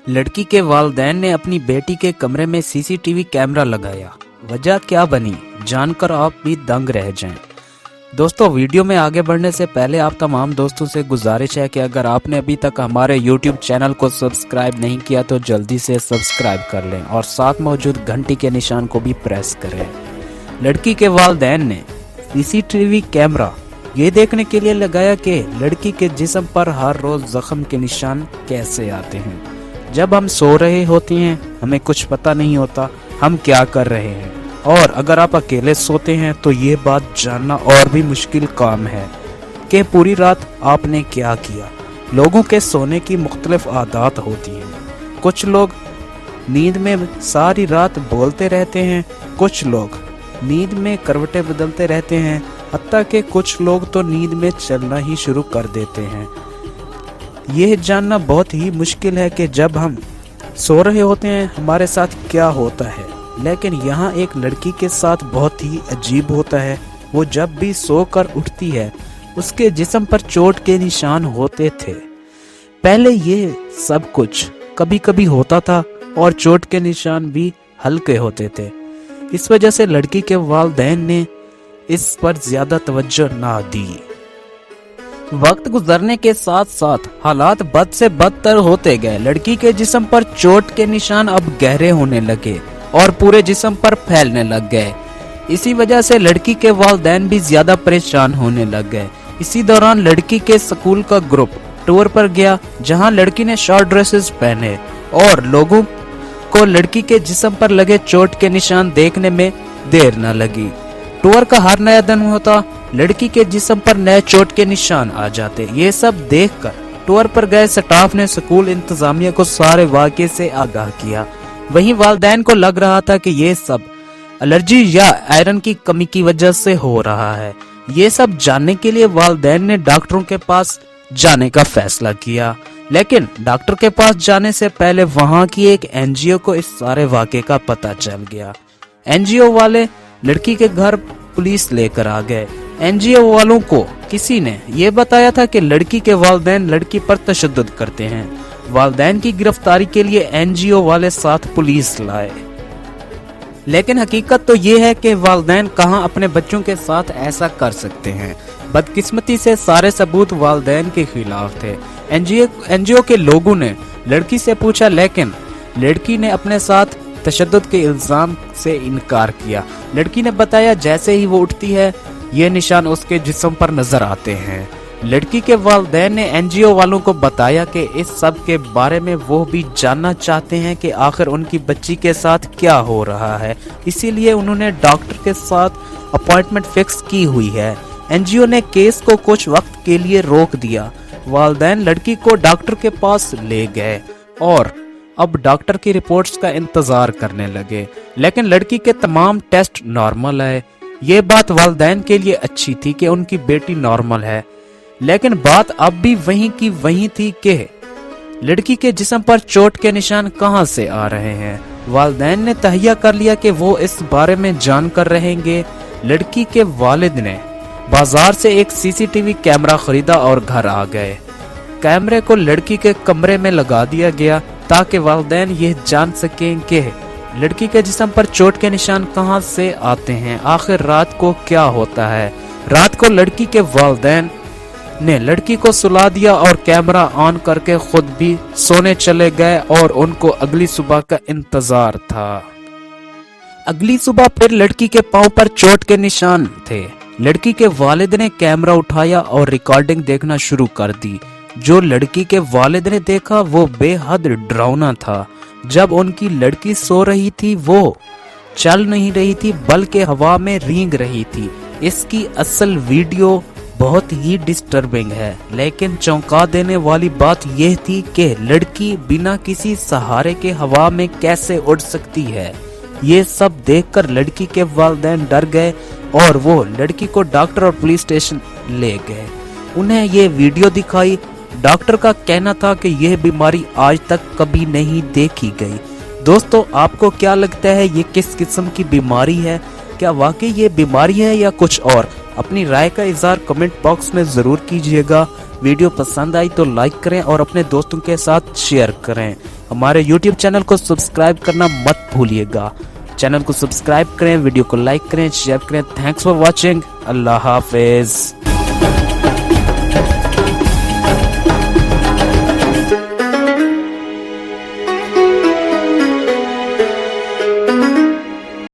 लड़की के वालिदैन ने अपनी बेटी के कमरे में सीसीटीवी कैमरा लगाया। वजह क्या बनी, जानकर आप भी दंग रह जाएं। दोस्तों, वीडियो में आगे बढ़ने से पहले आप तमाम दोस्तों से गुजारिश है कि अगर आपने अभी तक हमारे YouTube चैनल को सब्सक्राइब नहीं किया तो जल्दी से सब्सक्राइब कर लें और साथ मौजूद घंटी के निशान को भी प्रेस करें। लड़की के वालिदैन ने सीसीटीवी कैमरा ये देखने के लिए लगाया कि लड़की के जिस्म पर हर रोज जख्म के निशान कैसे आते हैं। जब हम सो रहे होते हैं हमें कुछ पता नहीं होता हम क्या कर रहे हैं, और अगर आप अकेले सोते हैं तो ये बात जानना और भी मुश्किल काम है कि पूरी रात आपने क्या किया। लोगों के सोने की मुख्तलिफ आदत होती हैं। कुछ लोग नींद में सारी रात बोलते रहते हैं, कुछ लोग नींद में करवटें बदलते रहते हैं, हत्ता कि कुछ लोग तो नींद में चलना ही शुरू कर देते हैं। यह जानना बहुत ही मुश्किल है कि जब हम सो रहे होते हैं हमारे साथ क्या होता है, लेकिन यहाँ एक लड़की के साथ बहुत ही अजीब होता है। वो जब भी सोकर उठती है उसके जिस्म पर चोट के निशान होते थे। पहले ये सब कुछ कभी कभी होता था और चोट के निशान भी हल्के होते थे। इस वजह से लड़की के वालिदैन ने इस पर ज्यादा तवज्जो ना दी। वक्त गुजरने के साथ साथ हालात बद से बदतर होते गए। लड़की के जिस्म पर चोट के निशान अब गहरे होने लगे और पूरे जिस्म पर फैलने लग गए। इसी वजह से लड़की के वालिदैन भी ज्यादा परेशान होने लग गए। इसी दौरान लड़की के स्कूल का ग्रुप टूर पर गया, जहां लड़की ने शॉर्ट ड्रेसेस पहने और लोगों को लड़की के जिस्म पर लगे चोट के निशान देखने में देर न लगी। टूर का हर नया दिन होता लड़की के जिस्म पर नए चोट के निशान आ जाते। ये सब देखकर टूर पर गए स्टाफ ने स्कूल इंतजामिया को सारे वाक़े से आगाह किया। वहीं वालिदैन को लग रहा था कि ये सब एलर्जी या आयरन की कमी की वजह से हो रहा है। ये सब जानने के लिए वालिदैन ने डॉक्टरों के पास जाने का फैसला किया, लेकिन डॉक्टर के पास जाने से पहले वहां की एक एनजीओ को इस सारे वाक़े का पता चल गया। एनजीओ वाले लड़की के घर पुलिस लेकर आ गए। एनजीओ वालों को किसी ने ये बताया था कि लड़की के वालिदैन लड़की पर तशद्दुद करते हैं। वालिदैन की गिरफ्तारी के लिए एनजीओ वाले साथ पुलिस लाए, लेकिन हकीकत तो ये है कि वालिदैन कहां अपने बच्चों के साथ ऐसा कर सकते हैं। बदकिस्मती से सारे सबूत वालिदैन के खिलाफ थे। एनजीओ के लोगों ने लड़की से पूछा, लेकिन लड़की ने अपने साथ तशद्दुद के इल्जाम से इनकार किया। लड़की ने बताया जैसे ही वो उठती है ये निशान उसके जिस्म पर नजर आते हैं। लड़की के वालिदैन ने एनजीओ वालों को बताया कि इस सब के बारे में वो भी जानना चाहते हैं कि आखिर उनकी बच्ची के साथ क्या हो रहा है, इसीलिए उन्होंने डॉक्टर के साथ अपॉइंटमेंट फिक्स की हुई है। एनजीओ ने केस को कुछ वक्त के लिए रोक दिया। वालिदैन लड़की को डॉक्टर के पास ले गए और अब डॉक्टर की रिपोर्ट्स का इंतजार करने लगे, लेकिन लड़की के तमाम टेस्ट नॉर्मल है। ये बात वालिदैन के लिए अच्छी थी कि उनकी बेटी नॉर्मल है, लेकिन बात अब भी वहीं की वहीं थी कि लड़की के जिस्म पर चोट के निशान कहां से आ रहे हैं। वालिदैन ने तहैया कर लिया कि वो इस बारे में जानकर रहेंगे। लड़की के वालिद ने बाजार से एक सीसीटीवी कैमरा खरीदा और घर आ गए। कैमरे को लड़की के कमरे में लगा दिया गया ताकि वालिदैन ये जान सकें कि लड़की के जिस्म पर चोट के निशान कहां से आते हैं, आखिर रात को क्या होता है। रात को लड़की के वालिदैन ने लड़की को सुला दिया और कैमरा ऑन करके खुद भी सोने चले गए और उनको अगली सुबह का इंतजार था। अगली सुबह फिर लड़की के पांव पर चोट के निशान थे। लड़की के वालिद ने कैमरा उठाया और रिकॉर्डिंग देखना शुरू कर दी। जो लड़की के वालिद ने देखा वो बेहद डरावना था। जब उनकी लड़की सो रही थी वो चल नहीं रही थी बल्कि हवा में रेंग रही थी। इसकी असल वीडियो बहुत ही डिस्टर्बिंग है, लेकिन चौंका देने वाली बात यह थी कि लड़की बिना किसी सहारे के हवा में कैसे उड़ सकती है। ये सब देखकर लड़की के वालिदैन डर गए और वो लड़की को डॉक्टर और पुलिस स्टेशन ले गए। उन्हें ये वीडियो दिखाई। डॉक्टर का कहना था कि यह बीमारी आज तक कभी नहीं देखी गई। दोस्तों, आपको क्या लगता है ये किस किस्म की बीमारी है? क्या वाकई ये बीमारी है या कुछ और? अपनी राय का इज़हार कमेंट बॉक्स में ज़रूर कीजिएगा। वीडियो पसंद आई तो लाइक करें और अपने दोस्तों के साथ शेयर करें। हमारे YouTube चैनल को सब्सक्राइब करना मत भूलिएगा। चैनल को सब्सक्राइब करें, वीडियो को लाइक करें, शेयर करें। Thanks for watching. Allah Hafiz.